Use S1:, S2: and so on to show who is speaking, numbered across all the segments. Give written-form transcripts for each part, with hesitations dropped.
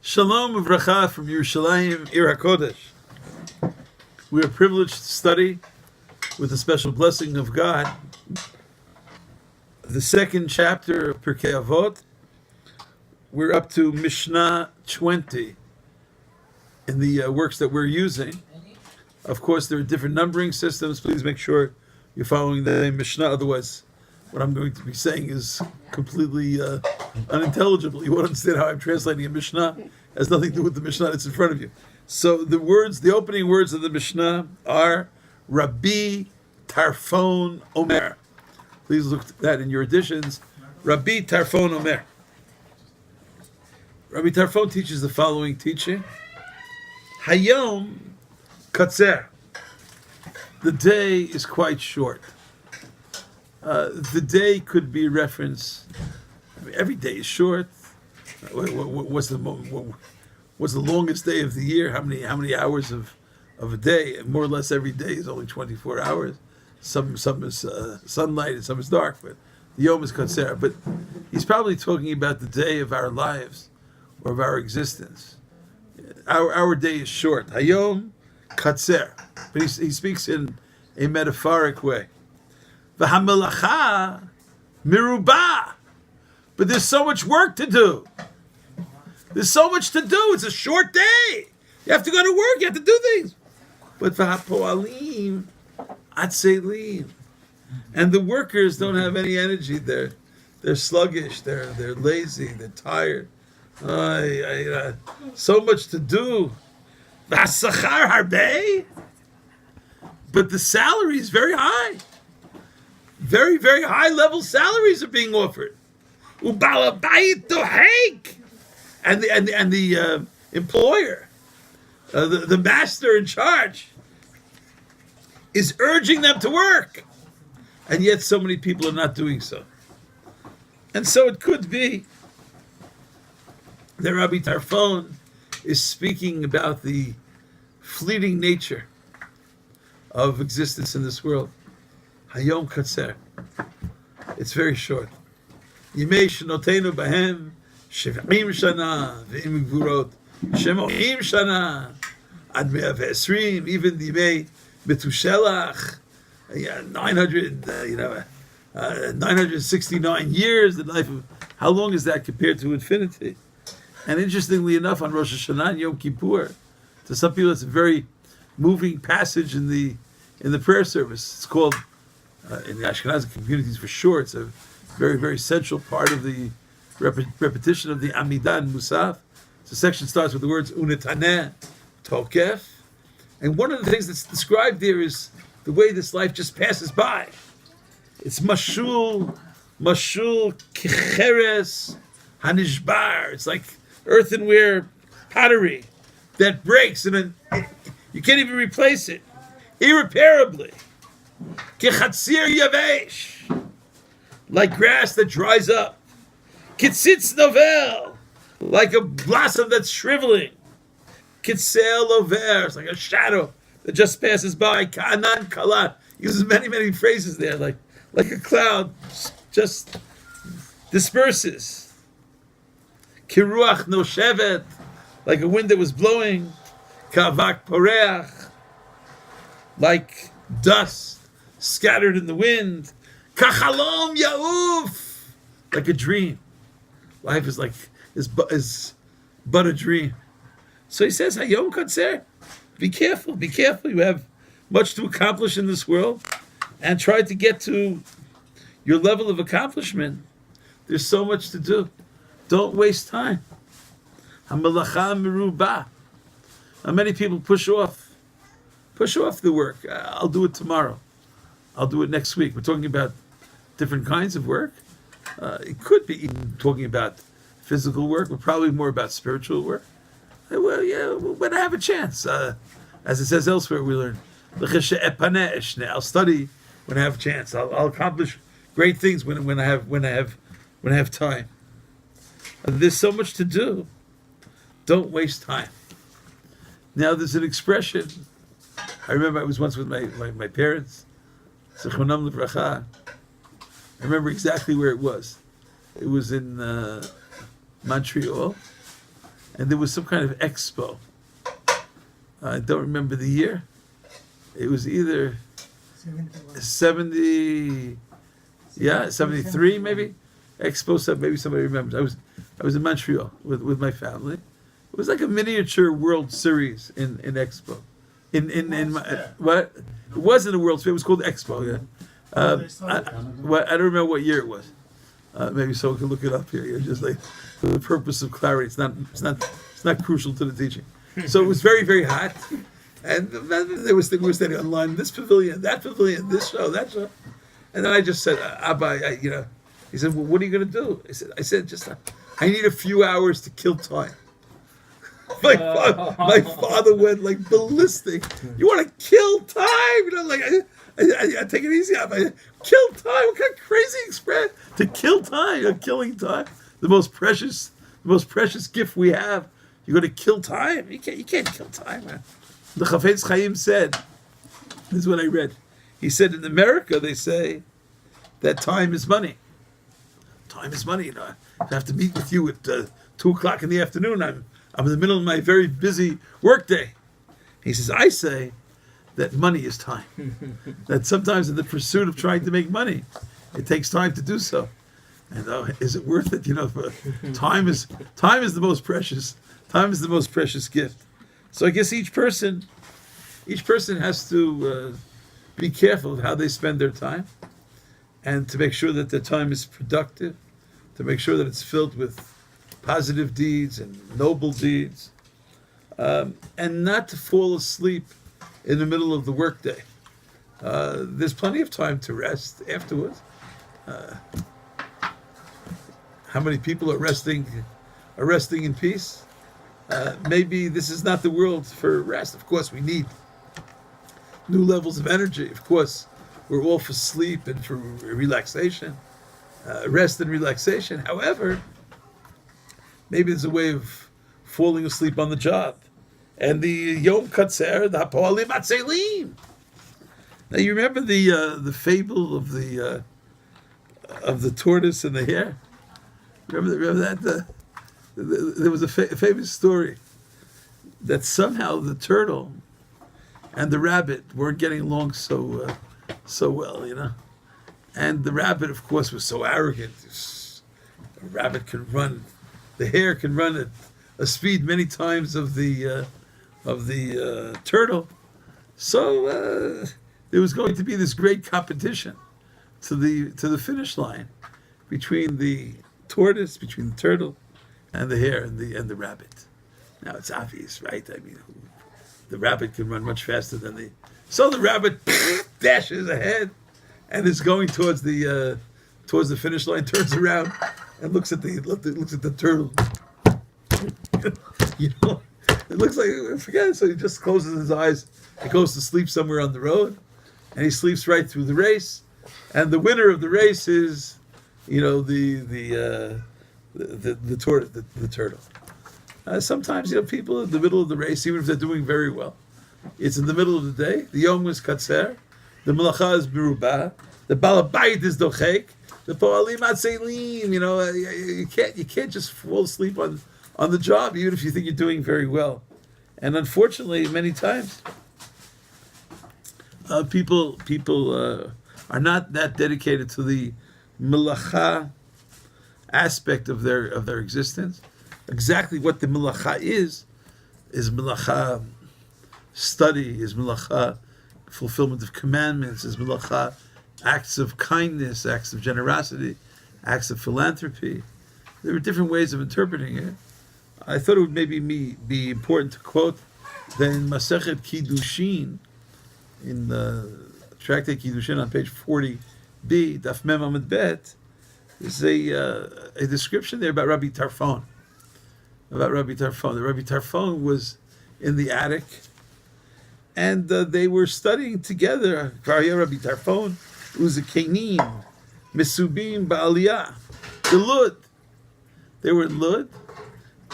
S1: Shalom uvracha from Yerushalayim, Ir HaKodesh. We are privileged to study, with the special blessing of God, the second chapter of Pirkei Avot. We're up to Mishnah 20 in the works that we're using. Of course, there are different numbering systems. Please make sure you're following the Mishnah. Otherwise, what I'm going to be saying is completely unintelligible. You won't understand how I'm translating a Mishnah. It has nothing to do with the Mishnah that's in front of you. So the opening words of the Mishnah are Rabbi Tarfon Omer. Please look at that in your editions. Rabbi Tarfon Omer. Rabbi Tarfon teaches the following teaching. Hayom Katzer. The day is quite short. The day could be a reference. Every day is short. What's the longest day of the year? How many hours of a day? More or less every day is only 24 hours. Some is sunlight and some is dark, but the Yom is Katzer. But he's probably talking about the day of our lives or of our existence. Our day is short. Hayom Katzer. But he speaks in a metaphoric way. VaHamelacha Mרובה. But there's so much work to do. There's so much to do. It's a short day. You have to go to work. You have to do things. But VaHaPoalim Atzelim. And the workers don't have any energy. They're sluggish. They're lazy. They're tired. So much to do. VaSachar Harbe. But the salary is very high. Very, very high level salaries are being offered. Ubalabayit dohek. And the employer, the master in charge, is urging them to work. And yet so many people are not doing so. And so it could be that Rabbi Tarfon is speaking about the fleeting nature of existence in this world. Hayom Katzer. It's very short. Yimei shenotenu bahem 70 shana ve'im gvurot shemochim shana ad 120, even the Yimei Metushelach, 969 years. The life of, how long is that compared to infinity? And interestingly enough, on Rosh Hashanah and Yom Kippur, to some people it's a very moving passage in the prayer service. It's called in the Ashkenazi communities for sure. It's a very, very central part of the repetition of the Amidah and Musaf. The section starts with the words Unetaneh Tokef. And one of the things that's described there is the way this life just passes by. It's Mashul Kicheres Hanishbar. It's like earthenware pottery that breaks and then you can't even replace it irreparably. Kechatzir yavesh, like grass that dries up. Kitzitz novel, like a blossom that's shriveling. Kitzel over, it's like a shadow that just passes by. Ka'anan kalat, uses many, many phrases there, like a cloud just disperses. Kiruach noshevet, like a wind that was blowing. Kavak poreach, like dust scattered in the wind. Kachalom yauf, like a dream. Life is but a dream. So he says, Hayom Katzer, be careful. You have much to accomplish in this world, and try to get to your level of accomplishment. There's so much to do. Don't waste time. Hamelacha Mרובה. Now many people push off the work. I'll do it tomorrow. I'll do it next week. We're talking about different kinds of work. It could be even talking about physical work, but probably more about spiritual work. Well, yeah, when I have a chance. As it says elsewhere, we learn, I'll study when I have a chance. I'll accomplish great things when I have time. There's so much to do. Don't waste time. Now there's an expression. I remember I was once with my parents. I remember exactly where it was. It was in Montreal, and there was some kind of expo. I don't remember the year. It was either 70, 73 maybe. Expo 7, maybe somebody remembers. I was in Montreal with my family. It was like a miniature World Series in Expo. What? It wasn't a World Series. It was called Expo. Yeah. I don't remember what year it was. Maybe someone can look it up here. Just like for the purpose of clarity, it's not crucial to the teaching. So it was very, very hot, and we were standing online. This pavilion, this show, that show, and then I just said, Abba, he said, well, what are you going to do? I said, just I need a few hours to kill time. My father went like ballistic. You want to kill time? I take it easy. Kill time. What kind of crazy expression? To kill time, killing time. The most precious gift we have. You're going to kill time? You can't kill time, man. The Chafetz Chaim said, this is what I read. He said in America they say that time is money. Time is money. I have to meet with you at 2:00 in the afternoon. I'm in the middle of my very busy workday. He says, I say that money is time. That sometimes in the pursuit of trying to make money, it takes time to do so. And is it worth it? Time is the most precious. Time is the most precious gift. So I guess each person has to be careful of how they spend their time, and to make sure that their time is productive, to make sure that it's filled with positive deeds and noble deeds, and not to fall asleep in the middle of the workday. There's plenty of time to rest afterwards. How many people are resting in peace? Maybe this is not the world for rest. Of course, we need new levels of energy. Of course, we're all for sleep and for relaxation, rest and relaxation. However, maybe there's a way of falling asleep on the job. And the Yom Katzer, the Hapoalim Atzelim. Now you remember the fable of the tortoise and the hare? Remember that? There was a famous story that somehow the turtle and the rabbit weren't getting along so well, And the rabbit, of course, was so arrogant. A rabbit can run, the hare can run at a speed many times of the turtle. So there was going to be this great competition to the finish line between the tortoise, between the turtle, and the hare and the rabbit. Now it's obvious, right? I mean, the rabbit can run much faster than so the rabbit dashes ahead and is going towards the finish line, turns around and looks at the turtle. It looks like, forget it. So he just closes his eyes. He goes to sleep somewhere on the road, and he sleeps right through the race. And the winner of the race is, the turtle. Sometimes, people in the middle of the race, even if they're doing very well, it's in the middle of the day. The Yom is Katzer, the Melacha is Meuruba, the Balabait is Dochek, the Poalim Atzelim. You can't just fall asleep on the job, even if you think you're doing very well. And unfortunately, many times, people are not that dedicated to the Melacha aspect of their existence. Exactly what the Melacha is Melacha study, is Melacha fulfillment of commandments, is Melacha acts of kindness, acts of generosity, acts of philanthropy. There are different ways of interpreting it. I thought it would maybe be important to quote that in Masechet Kiddushin, in the Tractate Kiddushin on page 40b, Daf Mem Amud Bet, there's a description there about Rabbi Tarfon. The Rabbi Tarfon was in the attic, and they were studying together. Rabbi Tarfon, Uzakenim, Mesubim Ba'aliyah, the Lud. They were in Lud,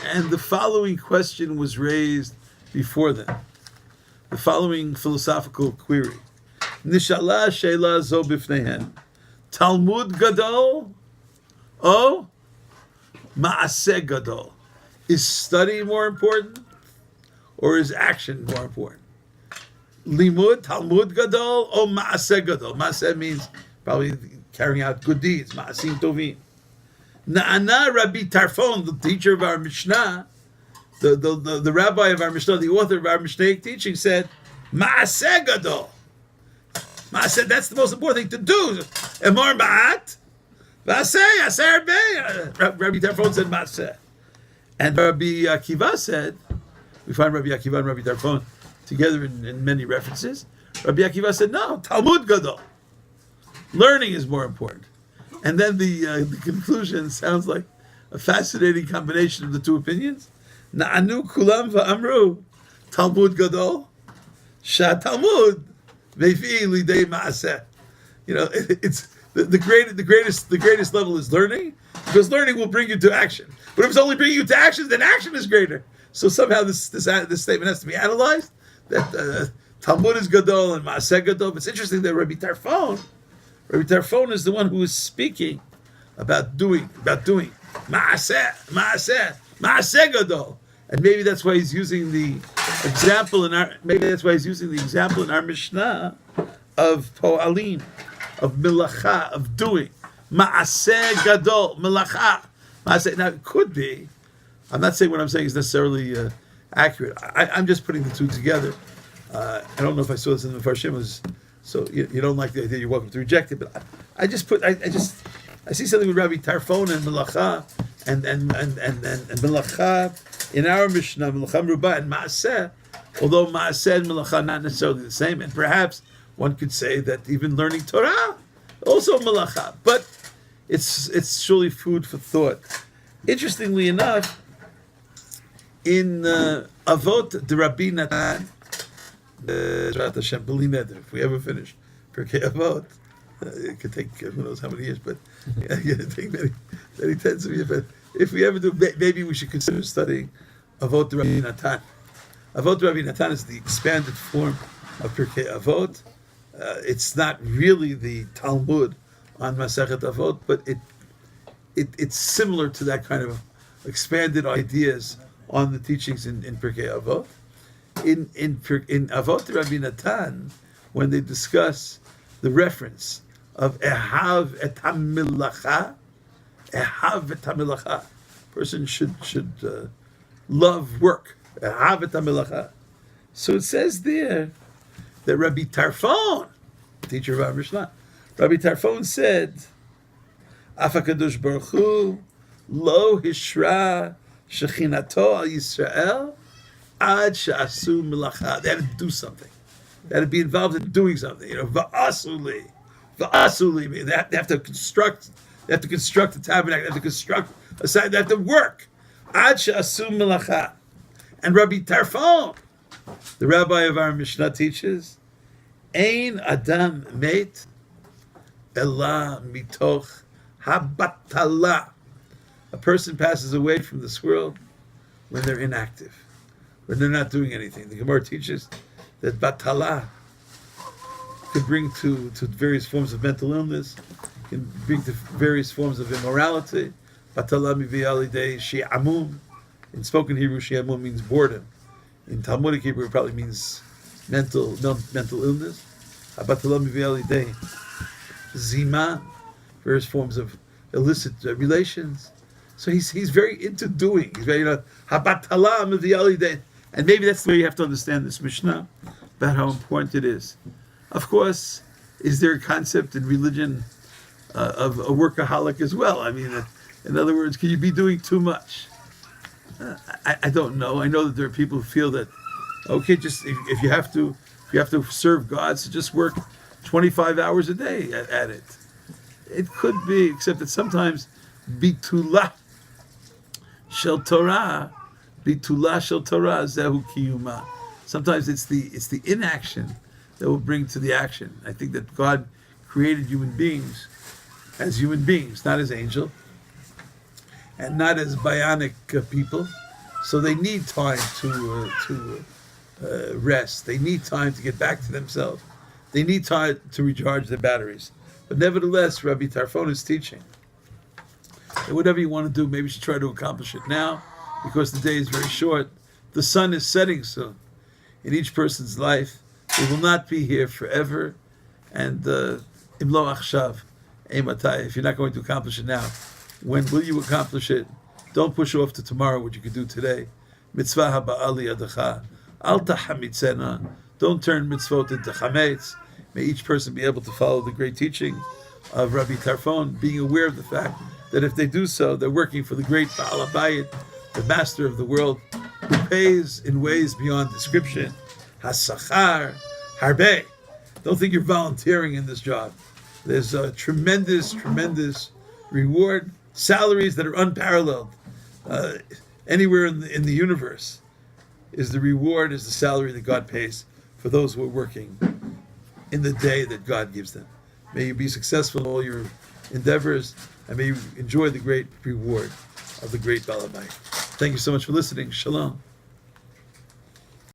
S1: and the following question was raised before them. The following philosophical query: Nishala Sheila Zo Bifnehen, Talmud Gadol, O Maaseh Gadol. Is study more important, or is action more important? Limud, Talmud Gadol, or Maaseh Gadol? Maaseh means probably carrying out good deeds. Maasim Tovim. Na'ana Rabbi Tarfon, the teacher of our Mishnah, the rabbi of our Mishnah, the author of our Mishnaic teaching, said, Maaseh Gadol. Maaseh, that's the most important thing to do. Emor Ma'at, Vaseh, Aser Bey. Rabbi Tarfon said Maaseh. And Rabbi Akiva said, we find Rabbi Akiva and Rabbi Tarfon together in many references. Rabbi Akiva said, no, Talmud Gadol. Learning is more important. And then the conclusion sounds like a fascinating combination of the two opinions. Na'anu kulam va'amru Talmud Gadol Sha Talmud Vefi lidei ma'aseh. You know, it's the greatest level is learning, because learning will bring you to action. But if it's only bringing you to action, then action is greater. So somehow this statement has to be analyzed. That Talmud is Gadol and Maaseh Gadol. But it's interesting that Rabbi Tarfon is the one who is speaking about doing Maaseh Gadol. And maybe that's why he's using the example in our Mishnah of Po'alim, of Melacha, of doing. Maaseh Gadol, Melacha. Now it could be, I'm not saying what I'm saying is necessarily accurate. I'm just putting the two together. I don't know if I saw this in the Farshim, so you don't like the idea, you're welcome to reject it, but I see something with Rabbi Tarfon and Melacha and Melacha in our Mishnah, Melacha Mruba and Maaseh, although Maaseh and Melacha are not necessarily the same, and perhaps one could say that even learning Torah, also Melacha, but it's surely food for thought. Interestingly enough, in Avot de Rabbi Natan, if we ever finish Pirkei Avot, it could take who knows how many years, but it could take many tens of years. But if we ever do, maybe we should consider studying Avot de Rabbi Natan. Avot de Rabbi Natan is the expanded form of Pirkei Avot. It's not really the Talmud on Masechet Avot, but it's similar to that kind of expanded ideas on the teachings in Pirkei Avot. In Avot Rabbi Natan, when they discuss the reference of Ehav et HaMelacha, person should love work. Ehav et HaMelacha. So it says there that Rabbi Tarfon, teacher of our Mishnah, Rabbi Tarfon said, Afakadosh Baruch Hu lo hishra shechinato al Yisrael ad she'asu melacha. They had to do something. They had to be involved in doing something. You know, va'asuli. They have to construct. They have to construct the tabernacle. They have to construct a site. They have to work. Ad she'asu melacha. And Rabbi Tarfon, the rabbi of our Mishnah, teaches, Ein Adam Meit Ela Mitoch Habatala. A person passes away from this world when they're inactive, when they're not doing anything. The Gemara teaches that Batala can bring to various forms of mental illness, can bring to various forms of immorality. Batala mivialidei shi'amum. In spoken Hebrew, shi'amum means boredom. In Talmudic Hebrew, it probably means mental illness. Batala mivialidei zima, various forms of illicit relations. So he's very into doing. He's very, habatala mivialidei. And maybe that's the way you have to understand this Mishnah, about how important it is. Of course, is there a concept in religion of a workaholic as well? I mean, in other words, can you be doing too much? I don't know. I know that there are people who feel that, okay, just if you have to serve God, so just work 25 hours a day at it. It could be, except that sometimes bitula shel Torah zehu kiyuma. Sometimes it's the inaction that will bring to the action. I think that God created human beings as human beings, not as angels, and not as bionic people. So they need time to rest. They need time to get back to themselves. They need time to recharge their batteries. But nevertheless, Rabbi Tarfon is teaching that whatever you want to do, maybe you should try to accomplish it now. because the day is very short. The sun is setting soon. In each person's life, they will not be here forever. And imlo achshav, ematai. If you're not going to accomplish it now, when will you accomplish it? Don't push off to tomorrow what you could do today. Mitzvah haba'ali adacha. Al tahamitzena. Don't turn mitzvot into chametz. May each person be able to follow the great teaching of Rabbi Tarfon, being aware of the fact that if they do so, they're working for the great Baal Habayit, the master of the world, who pays in ways beyond description. Hasachar harbe. Don't think you're volunteering in this job. There's a tremendous, tremendous reward, salaries that are unparalleled. Anywhere in the universe is the reward, is the salary that God pays for those who are working in the day that God gives them. May you be successful in all your endeavors, and may you enjoy the great reward of the great Baal Habayit. Thank you so much for listening. Shalom.